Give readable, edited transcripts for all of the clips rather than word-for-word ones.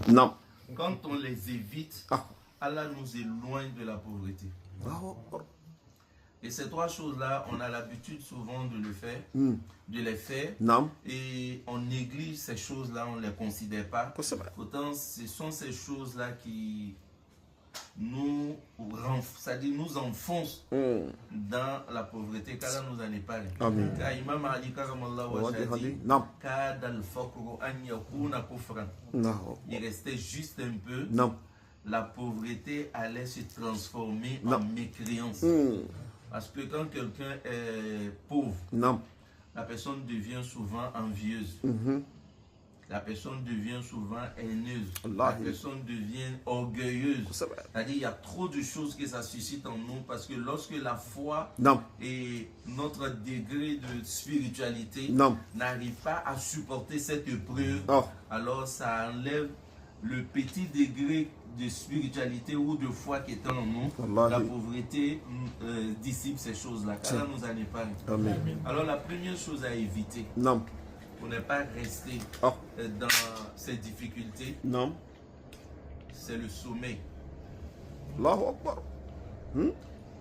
Non. Quand on les évite, Allah nous éloigne de la pauvreté. Et ces trois choses-là, on a l'habitude souvent de le faire, de les faire. Non. Et on néglige ces choses-là, on ne les considère pas. Pourtant, ce sont ces choses-là qui nous enfoncent dans la pauvreté, qu'Allah nous en épargne. Amen. Car Imam Ali karamallahu wajha dit, Non. Kadal fakru an yakuna kufran. Non. Il restait juste un peu. Non. La pauvreté allait se transformer en mécréance. Parce que quand quelqu'un est pauvre, non. La personne devient souvent envieuse. La personne devient souvent haineuse. La personne devient orgueilleuse. C'est-à-dire qu'il y a trop de choses que ça suscite en nous parce que lorsque la foi et notre degré de spiritualité n'arrive pas à supporter cette épreuve, alors ça enlève le petit degré de spiritualité ou de foi qui est en nous. La pauvreté dissipe ces choses-là. Qu'Allah nous en épargne. Alors la première chose à éviter, pour ne pas rester dans ces difficultés, c'est le sommeil.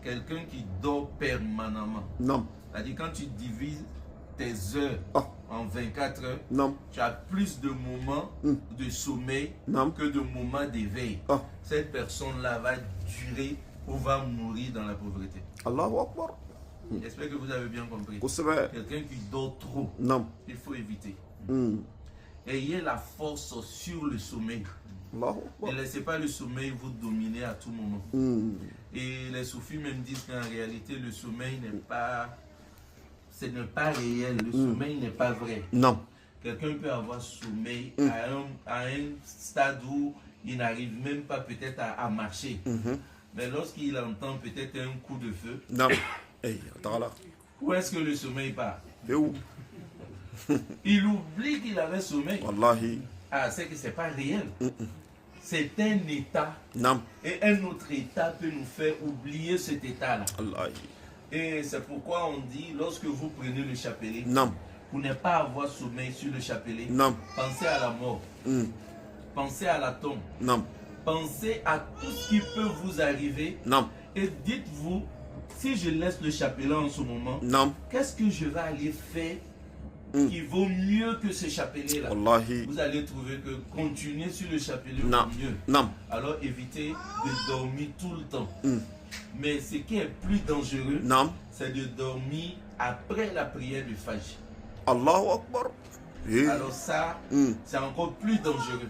Quelqu'un qui dort permanemment. C'est-à-dire quand tu divises tes heures en 24 heures, tu as plus de moments de sommeil que de moments d'éveil. Cette personne-là va durer ou va mourir dans la pauvreté. J'espère que vous avez bien compris. Quelqu'un qui dort trop, il faut éviter. Ayez la force sur le sommeil. Ne laissez pas le sommeil vous dominer à tout moment. Et les soufis même disent qu'en réalité, le sommeil n'est pas... Ce n'est pas réel, le sommeil n'est pas vrai. Quelqu'un peut avoir sommeil à un stade où il n'arrive même pas peut-être à marcher. Mais lorsqu'il entend peut-être un coup de feu, où est-ce que le sommeil part? Il oublie qu'il avait sommeil. C'est que ce n'est pas réel. C'est un état. Et un autre état peut nous faire oublier cet état-là. Et c'est pourquoi on dit, lorsque vous prenez le chapelet, pour ne pas avoir sommeil sur le chapelet, pensez à la mort, pensez à la tombe, pensez à tout ce qui peut vous arriver, et dites-vous, si je laisse le chapelet en ce moment, qu'est-ce que je vais aller faire qui vaut mieux que ce chapelet-là? Vous allez trouver que continuer sur le chapelet vaut mieux. Alors évitez de dormir tout le temps. Mais ce qui est plus dangereux, c'est de dormir après la prière du Fajr. Alors ça, c'est encore plus dangereux.